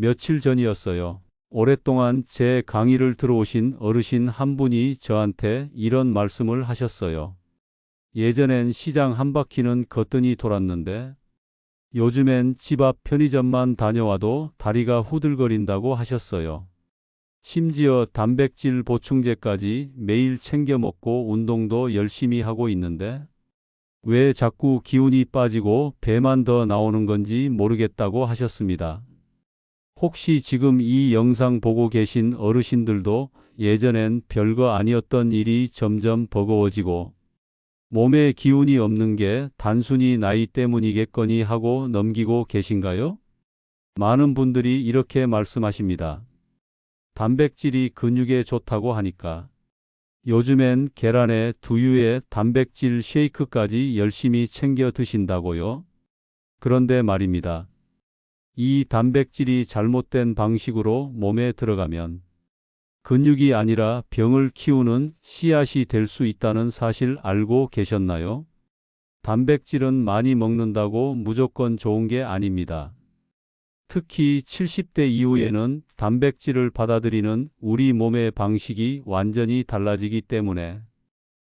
며칠 전이었어요. 오랫동안 제 강의를 들어오신 어르신 한 분이 저한테 이런 말씀을 하셨어요. 예전엔 시장 한 바퀴는 거뜬히 돌았는데 요즘엔 집 앞 편의점만 다녀와도 다리가 후들거린다고 하셨어요. 심지어 단백질 보충제까지 매일 챙겨 먹고 운동도 열심히 하고 있는데 왜 자꾸 기운이 빠지고 배만 더 나오는 건지 모르겠다고 하셨습니다. 혹시 지금 이 영상 보고 계신 어르신들도 예전엔 별거 아니었던 일이 점점 버거워지고 몸에 기운이 없는 게 단순히 나이 때문이겠거니 하고 넘기고 계신가요? 많은 분들이 이렇게 말씀하십니다. 단백질이 근육에 좋다고 하니까. 요즘엔 계란에 두유에 단백질 쉐이크까지 열심히 챙겨 드신다고요? 그런데 말입니다. 이 단백질이 잘못된 방식으로 몸에 들어가면 근육이 아니라 병을 키우는 씨앗이 될 수 있다는 사실 알고 계셨나요? 단백질은 많이 먹는다고 무조건 좋은 게 아닙니다. 특히 70대 이후에는 단백질을 받아들이는 우리 몸의 방식이 완전히 달라지기 때문에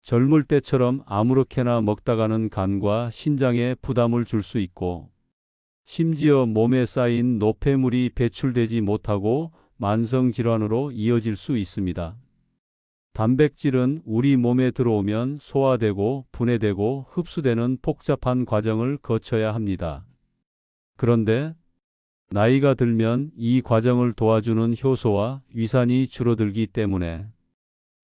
젊을 때처럼 아무렇게나 먹다가는 간과 신장에 부담을 줄 수 있고 심지어 몸에 쌓인 노폐물이 배출되지 못하고 만성질환으로 이어질 수 있습니다. 단백질은 우리 몸에 들어오면 소화되고 분해되고 흡수되는 복잡한 과정을 거쳐야 합니다. 그런데 나이가 들면 이 과정을 도와주는 효소와 위산이 줄어들기 때문에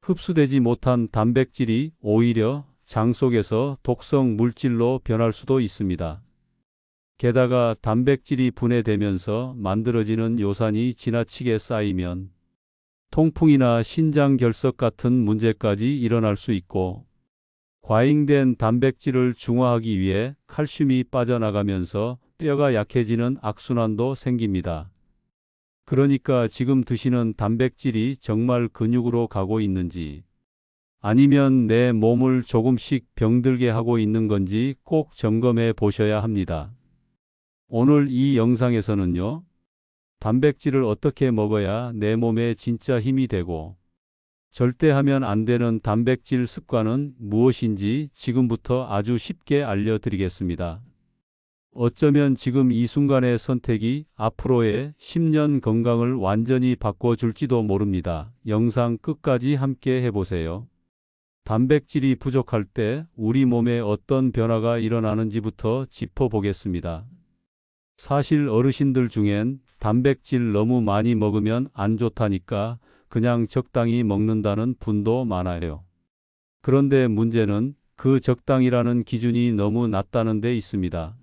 흡수되지 못한 단백질이 오히려 장 속에서 독성 물질로 변할 수도 있습니다. 게다가 단백질이 분해되면서 만들어지는 요산이 지나치게 쌓이면 통풍이나 신장 결석 같은 문제까지 일어날 수 있고 과잉된 단백질을 중화하기 위해 칼슘이 빠져나가면서 뼈가 약해지는 악순환도 생깁니다. 그러니까 지금 드시는 단백질이 정말 근육으로 가고 있는지 아니면 내 몸을 조금씩 병들게 하고 있는 건지 꼭 점검해 보셔야 합니다. 오늘 이 영상에서는요, 단백질을 어떻게 먹어야 내 몸에 진짜 힘이 되고 절대 하면 안 되는 단백질 습관은 무엇인지 지금부터 아주 쉽게 알려드리겠습니다. 어쩌면 지금 이 순간의 선택이 앞으로의 10년 건강을 완전히 바꿔줄지도 모릅니다. 영상 끝까지 함께 해보세요. 단백질이 부족할 때 우리 몸에 어떤 변화가 일어나는지부터 짚어보겠습니다. 사실 어르신들 중엔 단백질 너무 많이 먹으면 안 좋다니까 그냥 적당히 먹는다는 분도 많아요. 그런데 문제는 그 적당이라는 기준이 너무 낮다는 데 있습니다.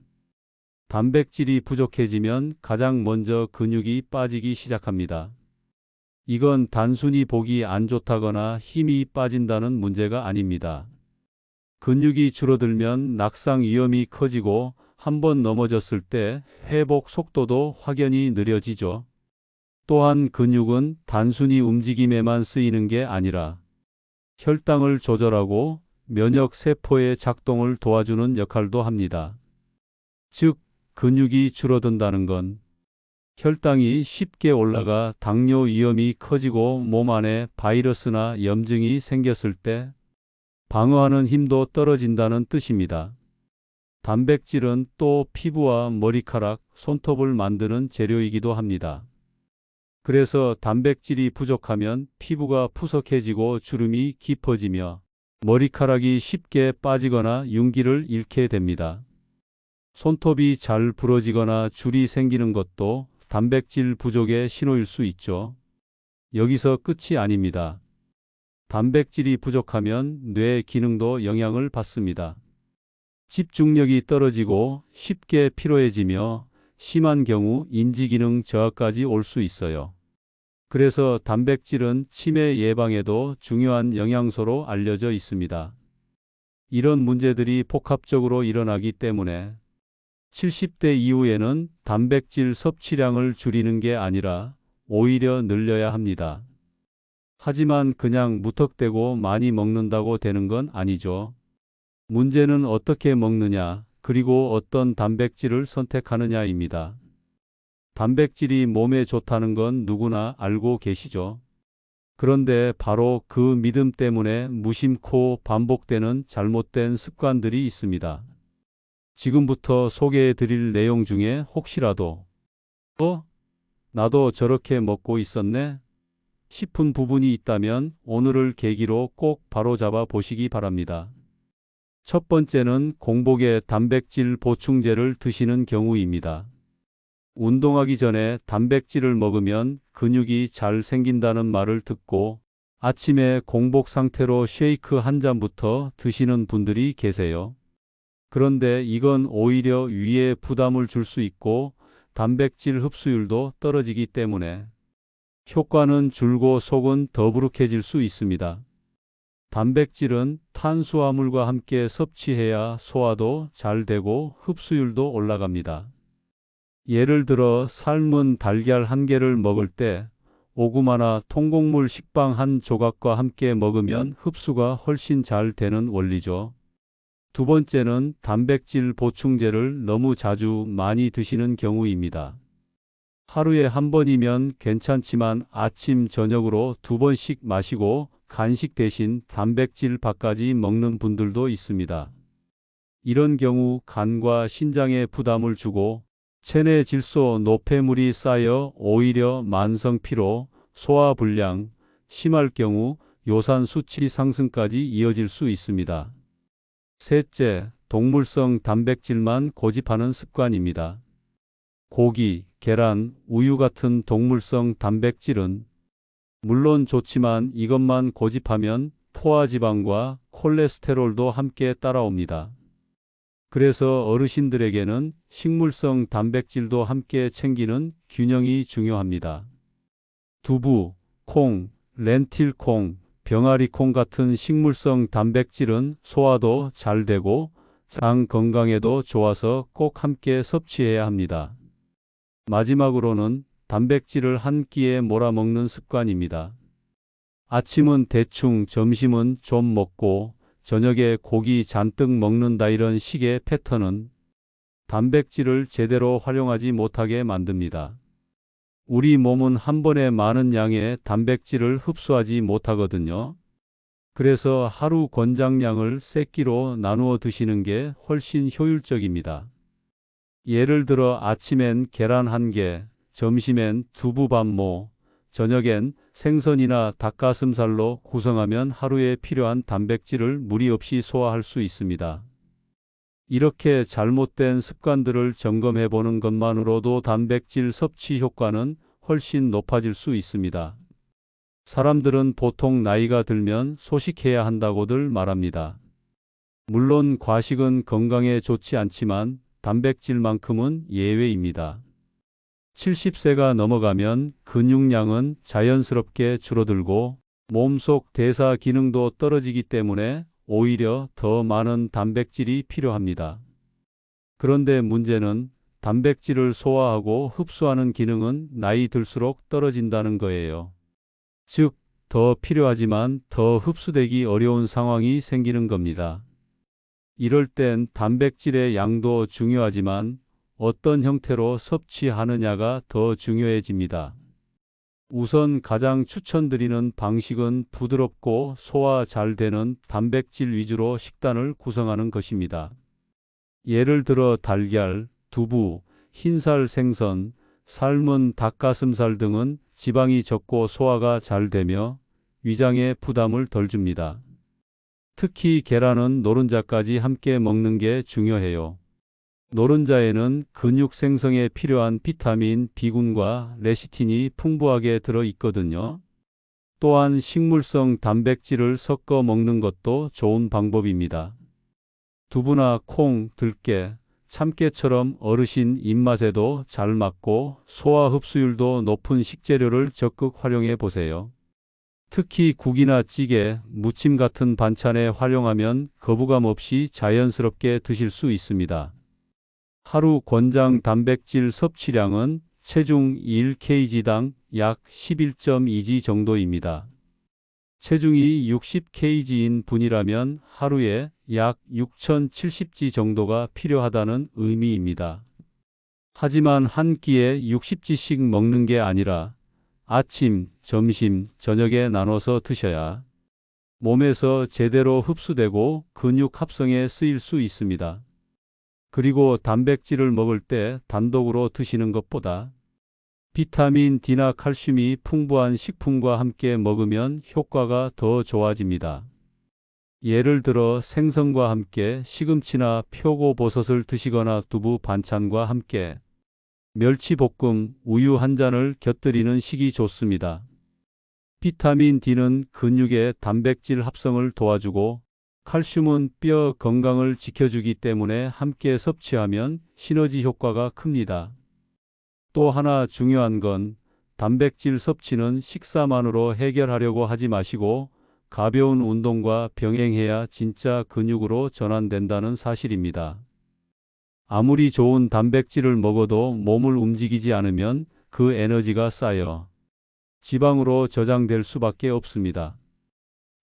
단백질이 부족해지면 가장 먼저 근육이 빠지기 시작합니다. 이건 단순히 보기 안 좋다거나 힘이 빠진다는 문제가 아닙니다. 근육이 줄어들면 낙상 위험이 커지고 한번 넘어졌을 때 회복 속도도 확연히 느려지죠. 또한 근육은 단순히 움직임에만 쓰이는 게 아니라 혈당을 조절하고 면역 세포의 작동을 도와주는 역할도 합니다. 즉, 근육이 줄어든다는 건 혈당이 쉽게 올라가 당뇨 위험이 커지고 몸 안에 바이러스나 염증이 생겼을 때 방어하는 힘도 떨어진다는 뜻입니다. 단백질은 또 피부와 머리카락, 손톱을 만드는 재료이기도 합니다. 그래서 단백질이 부족하면 피부가 푸석해지고 주름이 깊어지며 머리카락이 쉽게 빠지거나 윤기를 잃게 됩니다. 손톱이 잘 부러지거나 줄이 생기는 것도 단백질 부족의 신호일 수 있죠. 여기서 끝이 아닙니다. 단백질이 부족하면 뇌 기능도 영향을 받습니다. 집중력이 떨어지고 쉽게 피로해지며 심한 경우 인지기능 저하까지 올 수 있어요. 그래서 단백질은 치매 예방에도 중요한 영양소로 알려져 있습니다. 이런 문제들이 복합적으로 일어나기 때문에 70대 이후에는 단백질 섭취량을 줄이는 게 아니라 오히려 늘려야 합니다. 하지만 그냥 무턱대고 많이 먹는다고 되는 건 아니죠. 문제는 어떻게 먹느냐, 그리고 어떤 단백질을 선택하느냐입니다. 단백질이 몸에 좋다는 건 누구나 알고 계시죠? 그런데 바로 그 믿음 때문에 무심코 반복되는 잘못된 습관들이 있습니다. 지금부터 소개해 드릴 내용 중에 혹시라도 나도 저렇게 먹고 있었네 싶은 부분이 있다면 오늘을 계기로 꼭 바로잡아 보시기 바랍니다. 첫 번째는 공복에 단백질 보충제를 드시는 경우입니다. 운동하기 전에 단백질을 먹으면 근육이 잘 생긴다는 말을 듣고 아침에 공복 상태로 쉐이크 한 잔부터 드시는 분들이 계세요. 그런데 이건 오히려 위에 부담을 줄 수 있고 단백질 흡수율도 떨어지기 때문에 효과는 줄고 속은 더부룩해질 수 있습니다. 단백질은 탄수화물과 함께 섭취해야 소화도 잘 되고 흡수율도 올라갑니다. 예를 들어 삶은 달걀 한 개를 먹을 때 오구마나 통곡물 식빵 한 조각과 함께 먹으면 흡수가 훨씬 잘 되는 원리죠. 두 번째는 단백질 보충제를 너무 자주 많이 드시는 경우입니다. 하루에 한 번이면 괜찮지만 아침, 저녁으로 두 번씩 마시고 간식 대신 단백질 밥까지 먹는 분들도 있습니다. 이런 경우 간과 신장에 부담을 주고 체내 질소 노폐물이 쌓여 오히려 만성 피로, 소화불량, 심할 경우 요산 수치 상승까지 이어질 수 있습니다. 셋째, 동물성 단백질만 고집하는 습관입니다. 고기, 계란, 우유 같은 동물성 단백질은 물론 좋지만 이것만 고집하면 포화지방과 콜레스테롤도 함께 따라옵니다. 그래서 어르신들에게는 식물성 단백질도 함께 챙기는 균형이 중요합니다. 두부, 콩, 렌틸콩, 병아리콩 같은 식물성 단백질은 소화도 잘 되고 장 건강에도 좋아서 꼭 함께 섭취해야 합니다. 마지막으로는 단백질을 한 끼에 몰아먹는 습관입니다. 아침은 대충, 점심은 좀 먹고 저녁에 고기 잔뜩 먹는다 이런 식의 패턴은 단백질을 제대로 활용하지 못하게 만듭니다. 우리 몸은 한 번에 많은 양의 단백질을 흡수하지 못하거든요. 그래서 하루 권장량을 세 끼로 나누어 드시는 게 훨씬 효율적입니다. 예를 들어 아침엔 계란 한 개, 점심엔 두부 반모, 저녁엔 생선이나 닭가슴살로 구성하면 하루에 필요한 단백질을 무리 없이 소화할 수 있습니다. 이렇게 잘못된 습관들을 점검해 보는 것만으로도 단백질 섭취 효과는 훨씬 높아질 수 있습니다. 사람들은 보통 나이가 들면 소식해야 한다고들 말합니다. 물론 과식은 건강에 좋지 않지만 단백질만큼은 예외입니다. 70세가 넘어가면 근육량은 자연스럽게 줄어들고 몸속 대사 기능도 떨어지기 때문에 오히려 더 많은 단백질이 필요합니다. 그런데 문제는 단백질을 소화하고 흡수하는 기능은 나이 들수록 떨어진다는 거예요. 즉, 더 필요하지만 더 흡수되기 어려운 상황이 생기는 겁니다. 이럴 땐 단백질의 양도 중요하지만 어떤 형태로 섭취하느냐가 더 중요해집니다. 우선 가장 추천드리는 방식은 부드럽고 소화 잘 되는 단백질 위주로 식단을 구성하는 것입니다. 예를 들어 달걀, 두부, 흰살 생선, 삶은 닭가슴살 등은 지방이 적고 소화가 잘 되며 위장에 부담을 덜 줍니다. 특히 계란은 노른자까지 함께 먹는 게 중요해요. 노른자에는 근육 생성에 필요한 비타민 B군과 레시틴이 풍부하게 들어 있거든요. 또한 식물성 단백질을 섞어 먹는 것도 좋은 방법입니다. 두부나 콩, 들깨, 참깨처럼 어르신 입맛에도 잘 맞고 소화 흡수율도 높은 식재료를 적극 활용해 보세요. 특히 국이나 찌개, 무침 같은 반찬에 활용하면 거부감 없이 자연스럽게 드실 수 있습니다. 하루 권장 단백질 섭취량은 체중 1kg당 약 11.2g 정도입니다. 체중이 60kg인 분이라면 하루에 약 6070g 정도가 필요하다는 의미입니다. 하지만 한 끼에 60지씩 먹는 게 아니라 아침, 점심, 저녁에 나눠서 드셔야 몸에서 제대로 흡수되고 근육 합성에 쓰일 수 있습니다. 그리고 단백질을 먹을 때 단독으로 드시는 것보다 비타민 D나 칼슘이 풍부한 식품과 함께 먹으면 효과가 더 좋아집니다. 예를 들어 생선과 함께 시금치나 표고버섯을 드시거나 두부 반찬과 함께 멸치볶음, 우유 한 잔을 곁들이는 식이 좋습니다. 비타민 D는 근육의 단백질 합성을 도와주고 칼슘은 뼈 건강을 지켜주기 때문에 함께 섭취하면 시너지 효과가 큽니다. 또 하나 중요한 건 단백질 섭취는 식사만으로 해결하려고 하지 마시고 가벼운 운동과 병행해야 진짜 근육으로 전환된다는 사실입니다. 아무리 좋은 단백질을 먹어도 몸을 움직이지 않으면 그 에너지가 쌓여 지방으로 저장될 수밖에 없습니다.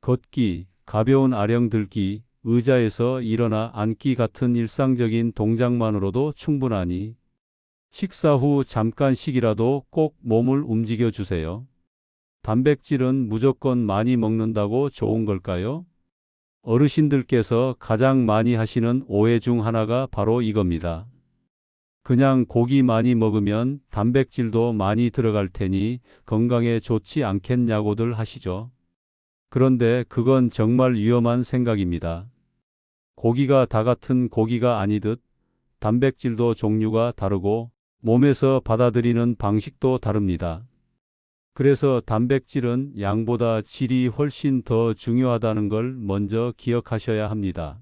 걷기, 가벼운 아령 들기, 의자에서 일어나 앉기 같은 일상적인 동작만으로도 충분하니 식사 후 잠깐씩이라도 꼭 몸을 움직여 주세요. 단백질은 무조건 많이 먹는다고 좋은 걸까요? 어르신들께서 가장 많이 하시는 오해 중 하나가 바로 이겁니다. 그냥 고기 많이 먹으면 단백질도 많이 들어갈 테니 건강에 좋지 않겠냐고들 하시죠. 그런데 그건 정말 위험한 생각입니다. 고기가 다 같은 고기가 아니듯 단백질도 종류가 다르고 몸에서 받아들이는 방식도 다릅니다. 그래서 단백질은 양보다 질이 훨씬 더 중요하다는 걸 먼저 기억하셔야 합니다.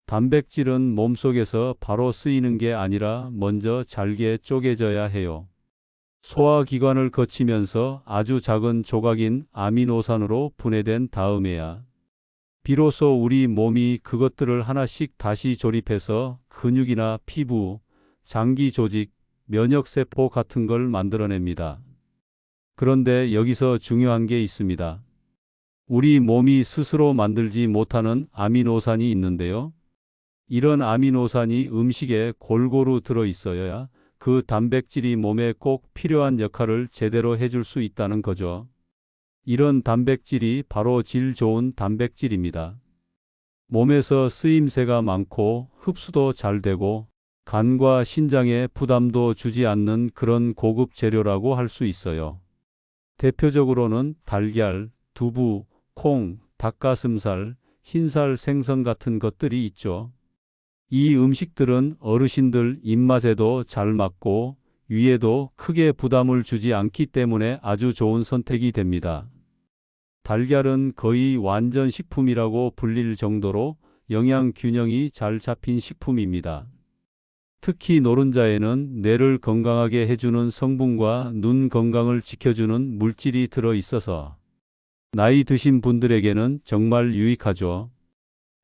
단백질은 몸속에서 바로 쓰이는 게 아니라 먼저 잘게 쪼개져야 해요. 소화기관을 거치면서 아주 작은 조각인 아미노산으로 분해된 다음에야 비로소 우리 몸이 그것들을 하나씩 다시 조립해서 근육이나 피부, 장기 조직, 면역세포 같은 걸 만들어냅니다. 그런데 여기서 중요한 게 있습니다. 우리 몸이 스스로 만들지 못하는 아미노산이 있는데요. 이런 아미노산이 음식에 골고루 들어있어야 그 단백질이 몸에 꼭 필요한 역할을 제대로 해줄 수 있다는 거죠. 이런 단백질이 바로 질 좋은 단백질입니다. 몸에서 쓰임새가 많고 흡수도 잘 되고 간과 신장에 부담도 주지 않는 그런 고급 재료라고 할 수 있어요. 대표적으로는 달걀, 두부, 콩, 닭가슴살, 흰살 생선 같은 것들이 있죠. 이 음식들은 어르신들 입맛에도 잘 맞고 위에도 크게 부담을 주지 않기 때문에 아주 좋은 선택이 됩니다. 달걀은 거의 완전 식품이라고 불릴 정도로 영양 균형이 잘 잡힌 식품입니다. 특히 노른자에는 뇌를 건강하게 해주는 성분과 눈 건강을 지켜주는 물질이 들어 있어서 나이 드신 분들에게는 정말 유익하죠.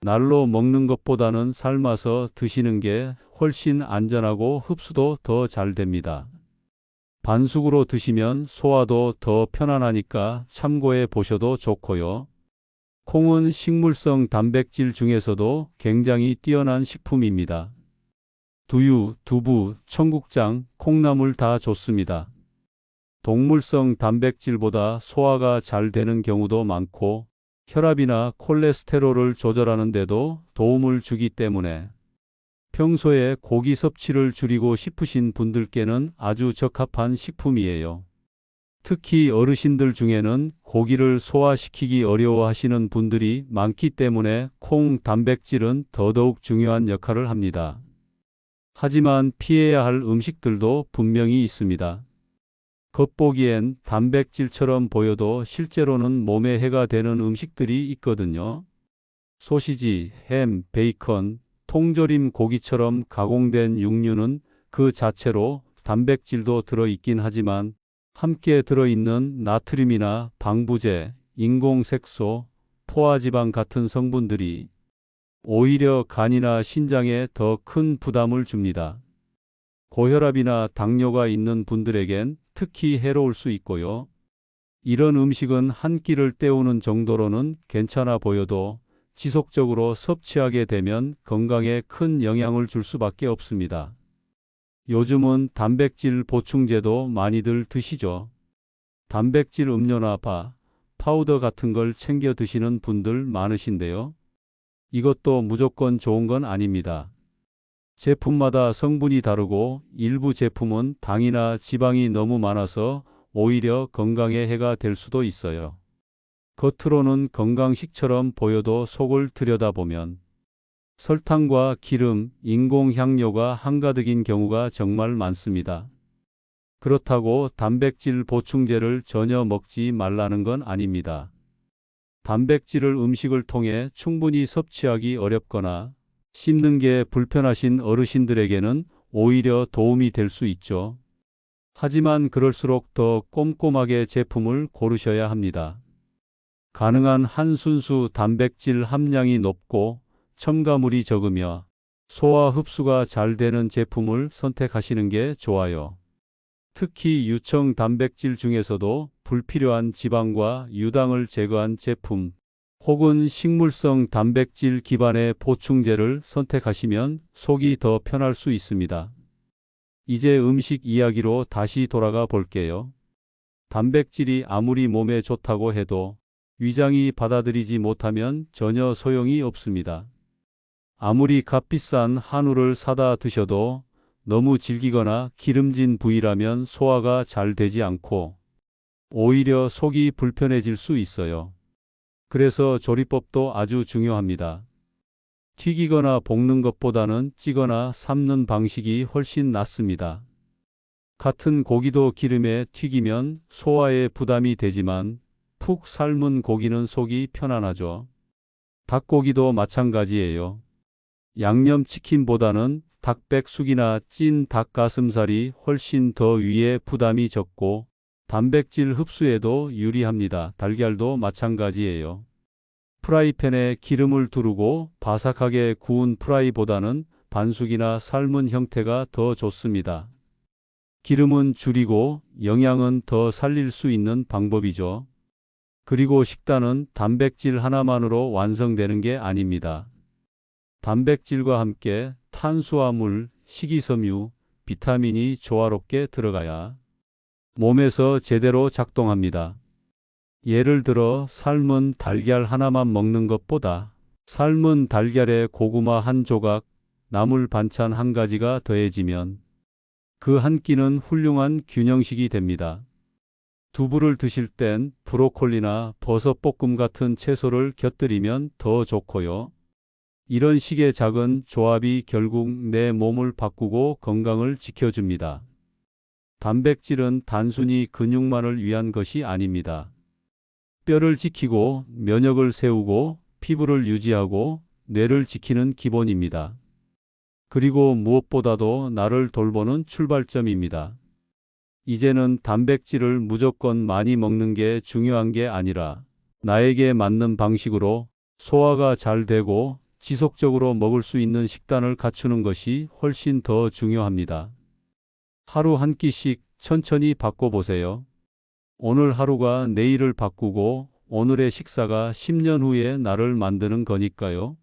날로 먹는 것보다는 삶아서 드시는 게 훨씬 안전하고 흡수도 더 잘 됩니다. 반숙으로 드시면 소화도 더 편안하니까 참고해 보셔도 좋고요. 콩은 식물성 단백질 중에서도 굉장히 뛰어난 식품입니다. 두유, 두부, 청국장, 콩나물 다 좋습니다. 동물성 단백질보다 소화가 잘 되는 경우도 많고 혈압이나 콜레스테롤을 조절하는 데도 도움을 주기 때문에 평소에 고기 섭취를 줄이고 싶으신 분들께는 아주 적합한 식품이에요. 특히 어르신들 중에는 고기를 소화시키기 어려워하시는 분들이 많기 때문에 콩 단백질은 더더욱 중요한 역할을 합니다. 하지만 피해야 할 음식들도 분명히 있습니다. 겉보기엔 단백질처럼 보여도 실제로는 몸에 해가 되는 음식들이 있거든요. 소시지, 햄, 베이컨, 통조림 고기처럼 가공된 육류는 그 자체로 단백질도 들어있긴 하지만 함께 들어있는 나트륨이나 방부제, 인공색소, 포화지방 같은 성분들이 오히려 간이나 신장에 더 큰 부담을 줍니다. 고혈압이나 당뇨가 있는 분들에겐 특히 해로울 수 있고요. 이런 음식은 한 끼를 때우는 정도로는 괜찮아 보여도 지속적으로 섭취하게 되면 건강에 큰 영향을 줄 수밖에 없습니다. 요즘은 단백질 보충제도 많이들 드시죠. 단백질 음료나 파우더 같은 걸 챙겨 드시는 분들 많으신데요. 이것도 무조건 좋은 건 아닙니다. 제품마다 성분이 다르고 일부 제품은 당이나 지방이 너무 많아서 오히려 건강에 해가 될 수도 있어요. 겉으로는 건강식처럼 보여도 속을 들여다보면 설탕과 기름, 인공향료가 한가득인 경우가 정말 많습니다. 그렇다고 단백질 보충제를 전혀 먹지 말라는 건 아닙니다. 단백질을 음식을 통해 충분히 섭취하기 어렵거나 씹는 게 불편하신 어르신들에게는 오히려 도움이 될 수 있죠. 하지만 그럴수록 더 꼼꼼하게 제품을 고르셔야 합니다. 가능한 한순수 단백질 함량이 높고 첨가물이 적으며 소화 흡수가 잘 되는 제품을 선택하시는 게 좋아요. 특히 유청 단백질 중에서도 불필요한 지방과 유당을 제거한 제품 혹은 식물성 단백질 기반의 보충제를 선택하시면 속이 더 편할 수 있습니다. 이제 음식 이야기로 다시 돌아가 볼게요. 단백질이 아무리 몸에 좋다고 해도 위장이 받아들이지 못하면 전혀 소용이 없습니다. 아무리 값비싼 한우를 사다 드셔도 너무 질기거나 기름진 부위라면 소화가 잘 되지 않고 오히려 속이 불편해질 수 있어요. 그래서 조리법도 아주 중요합니다. 튀기거나 볶는 것보다는 찌거나 삶는 방식이 훨씬 낫습니다. 같은 고기도 기름에 튀기면 소화에 부담이 되지만 푹 삶은 고기는 속이 편안하죠. 닭고기도 마찬가지예요. 양념치킨보다는 닭백숙이나 찐 닭가슴살이 훨씬 더 위에 부담이 적고 단백질 흡수에도 유리합니다. 달걀도 마찬가지예요. 프라이팬에 기름을 두르고 바삭하게 구운 프라이보다는 반숙이나 삶은 형태가 더 좋습니다. 기름은 줄이고 영양은 더 살릴 수 있는 방법이죠. 그리고 식단은 단백질 하나만으로 완성되는 게 아닙니다. 단백질과 함께 탄수화물, 식이섬유, 비타민이 조화롭게 들어가야 몸에서 제대로 작동합니다. 예를 들어 삶은 달걀 하나만 먹는 것보다 삶은 달걀에 고구마 한 조각, 나물 반찬 한 가지가 더해지면 그 한 끼는 훌륭한 균형식이 됩니다. 두부를 드실 땐 브로콜리나 버섯볶음 같은 채소를 곁들이면 더 좋고요. 이런 식의 작은 조합이 결국 내 몸을 바꾸고 건강을 지켜줍니다. 단백질은 단순히 근육만을 위한 것이 아닙니다. 뼈를 지키고 면역을 세우고 피부를 유지하고 뇌를 지키는 기본입니다. 그리고 무엇보다도 나를 돌보는 출발점입니다. 이제는 단백질을 무조건 많이 먹는 게 중요한 게 아니라 나에게 맞는 방식으로 소화가 잘 되고 지속적으로 먹을 수 있는 식단을 갖추는 것이 훨씬 더 중요합니다. 하루 한 끼씩 천천히 바꿔보세요. 오늘 하루가 내일을 바꾸고 오늘의 식사가 10년 후의 나를 만드는 거니까요.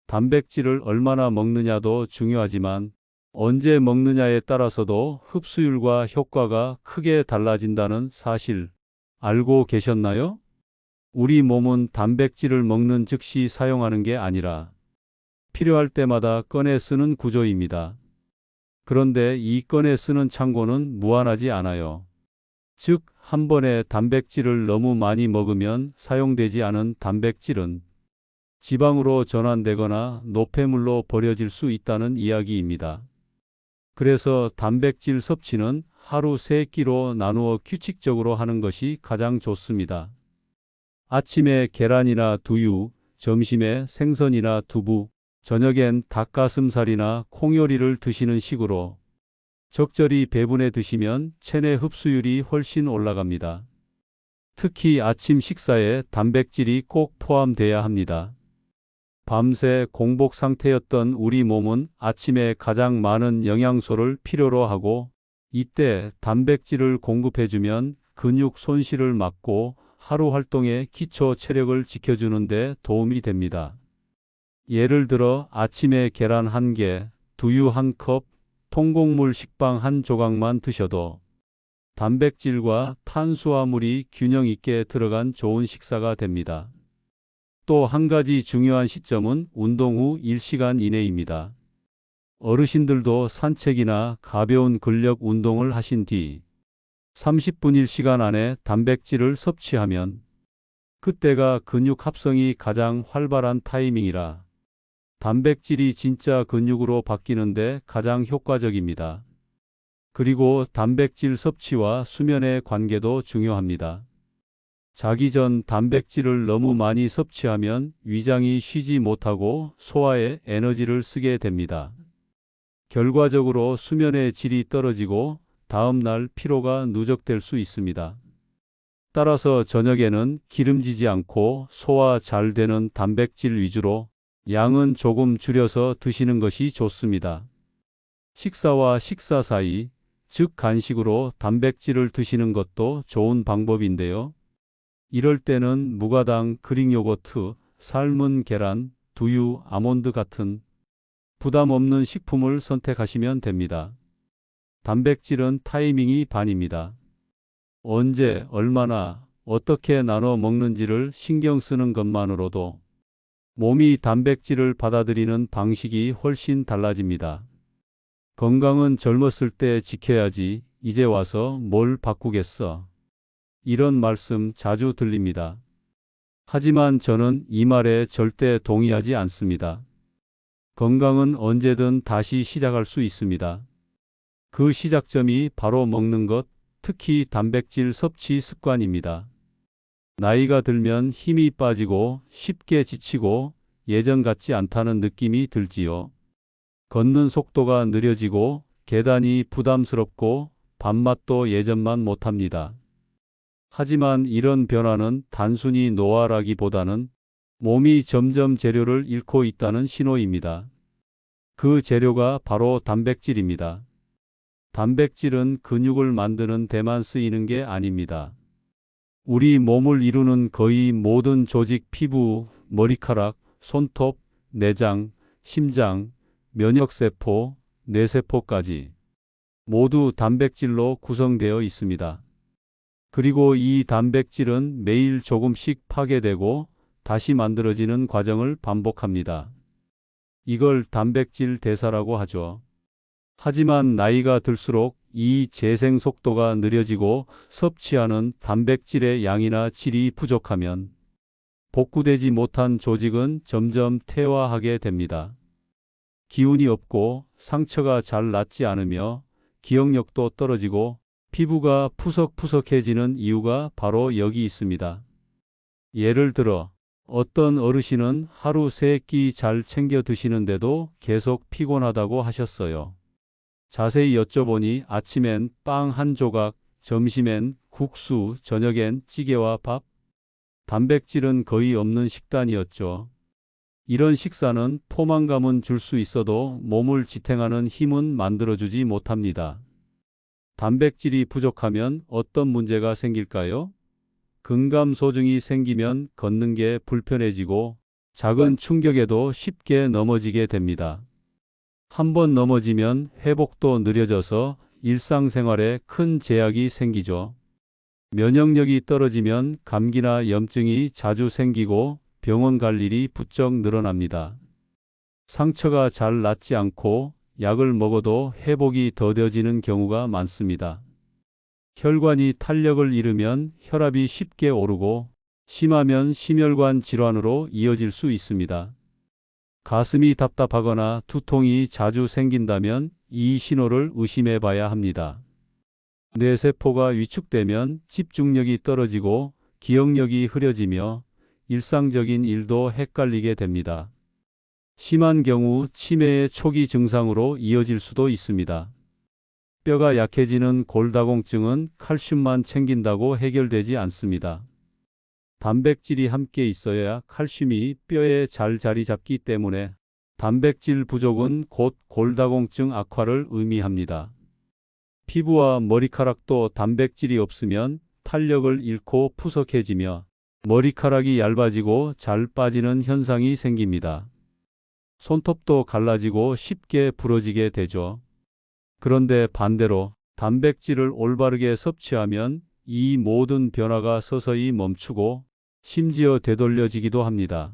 단백질을 얼마나 먹느냐도 중요하지만 언제 먹느냐에 따라서도 흡수율과 효과가 크게 달라진다는 사실 알고 계셨나요? 우리 몸은 단백질을 먹는 즉시 사용하는 게 아니라 필요할 때마다 꺼내 쓰는 구조입니다. 그런데 이 꺼내 쓰는 창고는 무한하지 않아요. 즉, 한 번에 단백질을 너무 많이 먹으면 사용되지 않은 단백질은 지방으로 전환되거나 노폐물로 버려질 수 있다는 이야기입니다. 그래서 단백질 섭취는 하루 3끼로 나누어 규칙적으로 하는 것이 가장 좋습니다. 아침에 계란이나 두유, 점심에 생선이나 두부, 저녁엔 닭가슴살이나 콩요리를 드시는 식으로 적절히 배분해 드시면 체내 흡수율이 훨씬 올라갑니다. 특히 아침 식사에 단백질이 꼭 포함돼야 합니다. 밤새 공복 상태였던 우리 몸은 아침에 가장 많은 영양소를 필요로 하고 이때 단백질을 공급해주면 근육 손실을 막고 하루 활동의 기초 체력을 지켜주는 데 도움이 됩니다. 예를 들어 아침에 계란 1개, 두유 1컵, 통곡물 식빵 한 조각만 드셔도 단백질과 탄수화물이 균형 있게 들어간 좋은 식사가 됩니다. 또 한 가지 중요한 시점은 운동 후 1시간 이내입니다. 어르신들도 산책이나 가벼운 근력 운동을 하신 뒤 30분 1시간 안에 단백질을 섭취하면 그때가 근육 합성이 가장 활발한 타이밍이라 단백질이 진짜 근육으로 바뀌는데 가장 효과적입니다. 그리고 단백질 섭취와 수면의 관계도 중요합니다. 자기 전 단백질을 너무 많이 섭취하면 위장이 쉬지 못하고 소화에 에너지를 쓰게 됩니다. 결과적으로 수면의 질이 떨어지고 다음날 피로가 누적될 수 있습니다. 따라서 저녁에는 기름지지 않고 소화 잘 되는 단백질 위주로 양은 조금 줄여서 드시는 것이 좋습니다. 식사와 식사 사이, 즉 간식으로 단백질을 드시는 것도 좋은 방법인데요. 이럴 때는 무가당 그릭 요거트, 삶은 계란, 두유, 아몬드 같은 부담 없는 식품을 선택하시면 됩니다. 단백질은 타이밍이 반입니다. 언제, 얼마나, 어떻게 나눠 먹는지를 신경 쓰는 것만으로도 몸이 단백질을 받아들이는 방식이 훨씬 달라집니다. 건강은 젊었을 때 지켜야지 이제 와서 뭘 바꾸겠어. 이런 말씀 자주 들립니다. 하지만 저는 이 말에 절대 동의하지 않습니다. 건강은 언제든 다시 시작할 수 있습니다. 그 시작점이 바로 먹는 것, 특히 단백질 섭취 습관입니다. 나이가 들면 힘이 빠지고 쉽게 지치고 예전 같지 않다는 느낌이 들지요. 걷는 속도가 느려지고 계단이 부담스럽고 밥맛도 예전만 못합니다. 하지만 이런 변화는 단순히 노화라기보다는 몸이 점점 재료를 잃고 있다는 신호입니다. 그 재료가 바로 단백질입니다. 단백질은 근육을 만드는 데만 쓰이는 게 아닙니다. 우리 몸을 이루는 거의 모든 조직, 피부, 머리카락, 손톱, 내장, 심장, 면역세포, 뇌세포까지 모두 단백질로 구성되어 있습니다. 그리고 이 단백질은 매일 조금씩 파괴되고 다시 만들어지는 과정을 반복합니다. 이걸 단백질 대사라고 하죠. 하지만 나이가 들수록 이 재생 속도가 느려지고 섭취하는 단백질의 양이나 질이 부족하면 복구되지 못한 조직은 점점 퇴화하게 됩니다. 기운이 없고 상처가 잘 낫지 않으며 기억력도 떨어지고 피부가 푸석푸석해지는 이유가 바로 여기 있습니다. 예를 들어 어떤 어르신은 하루 3끼 잘 챙겨 드시는데도 계속 피곤하다고 하셨어요. 자세히 여쭤보니 아침엔 빵 한 조각, 점심엔 국수, 저녁엔 찌개와 밥, 단백질은 거의 없는 식단이었죠. 이런 식사는 포만감은 줄 수 있어도 몸을 지탱하는 힘은 만들어주지 못합니다. 단백질이 부족하면 어떤 문제가 생길까요? 근감소증이 생기면 걷는 게 불편해지고 작은 충격에도 쉽게 넘어지게 됩니다. 한번 넘어지면 회복도 느려져서 일상생활에 큰 제약이 생기죠. 면역력이 떨어지면 감기나 염증이 자주 생기고 병원 갈 일이 부쩍 늘어납니다. 상처가 잘 낫지 않고 약을 먹어도 회복이 더뎌지는 경우가 많습니다. 혈관이 탄력을 잃으면 혈압이 쉽게 오르고 심하면 심혈관 질환으로 이어질 수 있습니다. 가슴이 답답하거나 두통이 자주 생긴다면 이 신호를 의심해 봐야 합니다. 뇌세포가 위축되면 집중력이 떨어지고 기억력이 흐려지며 일상적인 일도 헷갈리게 됩니다. 심한 경우 치매의 초기 증상으로 이어질 수도 있습니다. 뼈가 약해지는 골다공증은 칼슘만 챙긴다고 해결되지 않습니다. 단백질이 함께 있어야 칼슘이 뼈에 잘 자리 잡기 때문에 단백질 부족은 곧 골다공증 악화를 의미합니다. 피부와 머리카락도 단백질이 없으면 탄력을 잃고 푸석해지며 머리카락이 얇아지고 잘 빠지는 현상이 생깁니다. 손톱도 갈라지고 쉽게 부러지게 되죠. 그런데 반대로 단백질을 올바르게 섭취하면 이 모든 변화가 서서히 멈추고 심지어 되돌려지기도 합니다.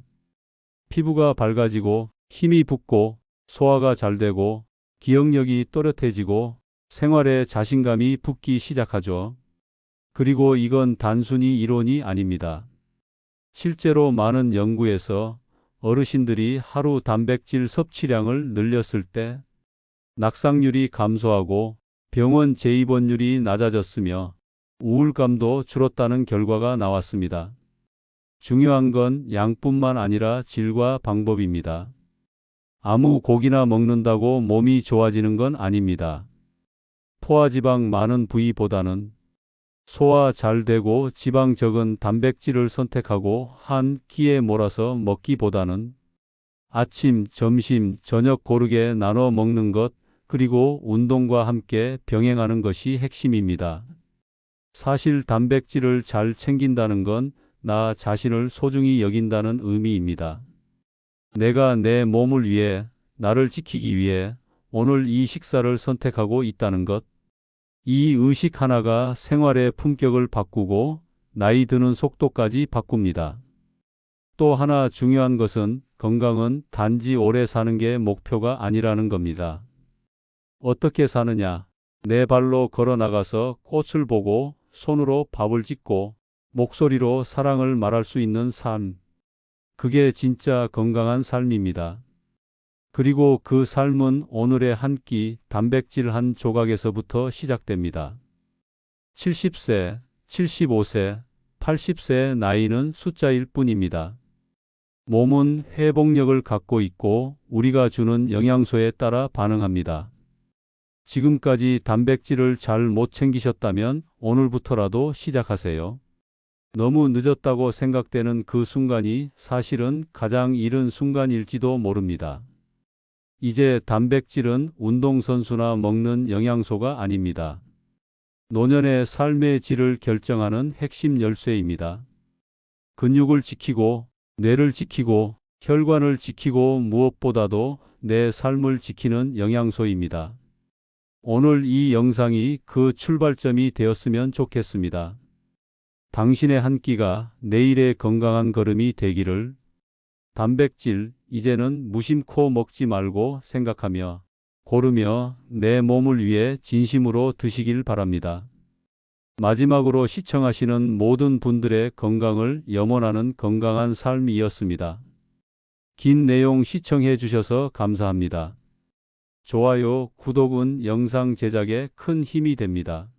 피부가 밝아지고 힘이 붙고 소화가 잘 되고 기억력이 또렷해지고 생활에 자신감이 붙기 시작하죠. 그리고 이건 단순히 이론이 아닙니다. 실제로 많은 연구에서 어르신들이 하루 단백질 섭취량을 늘렸을 때 낙상률이 감소하고 병원 재입원율이 낮아졌으며 우울감도 줄었다는 결과가 나왔습니다. 중요한 건 양뿐만 아니라 질과 방법입니다. 아무 고기나 먹는다고 몸이 좋아지는 건 아닙니다. 포화지방 많은 부위보다는 소화 잘 되고 지방 적은 단백질을 선택하고 한 끼에 몰아서 먹기보다는 아침, 점심, 저녁 고르게 나눠 먹는 것, 그리고 운동과 함께 병행하는 것이 핵심입니다. 사실 단백질을 잘 챙긴다는 건 나 자신을 소중히 여긴다는 의미입니다. 내가 내 몸을 위해, 나를 지키기 위해 오늘 이 식사를 선택하고 있다는 것. 이 의식 하나가 생활의 품격을 바꾸고 나이 드는 속도까지 바꿉니다. 또 하나 중요한 것은 건강은 단지 오래 사는 게 목표가 아니라는 겁니다. 어떻게 사느냐? 내 발로 걸어 나가서 꽃을 보고 손으로 밥을 짓고 목소리로 사랑을 말할 수 있는 삶. 그게 진짜 건강한 삶입니다. 그리고 그 삶은 오늘의 한 끼 단백질 한 조각에서부터 시작됩니다. 70세, 75세, 80세의 나이는 숫자일 뿐입니다. 몸은 회복력을 갖고 있고 우리가 주는 영양소에 따라 반응합니다. 지금까지 단백질을 잘 못 챙기셨다면 오늘부터라도 시작하세요. 너무 늦었다고 생각되는 그 순간이 사실은 가장 이른 순간일지도 모릅니다. 이제 단백질은 운동선수나 먹는 영양소가 아닙니다. 노년의 삶의 질을 결정하는 핵심 열쇠입니다. 근육을 지키고, 뇌를 지키고, 혈관을 지키고 무엇보다도 내 삶을 지키는 영양소입니다. 오늘 이 영상이 그 출발점이 되었으면 좋겠습니다. 당신의 한 끼가 내일의 건강한 걸음이 되기를. 단백질, 이제는 무심코 먹지 말고 생각하며 고르며 내 몸을 위해 진심으로 드시길 바랍니다. 마지막으로 시청하시는 모든 분들의 건강을 염원하는 건강한 삶이었습니다. 긴 내용 시청해 주셔서 감사합니다. 좋아요, 구독은 영상 제작에 큰 힘이 됩니다.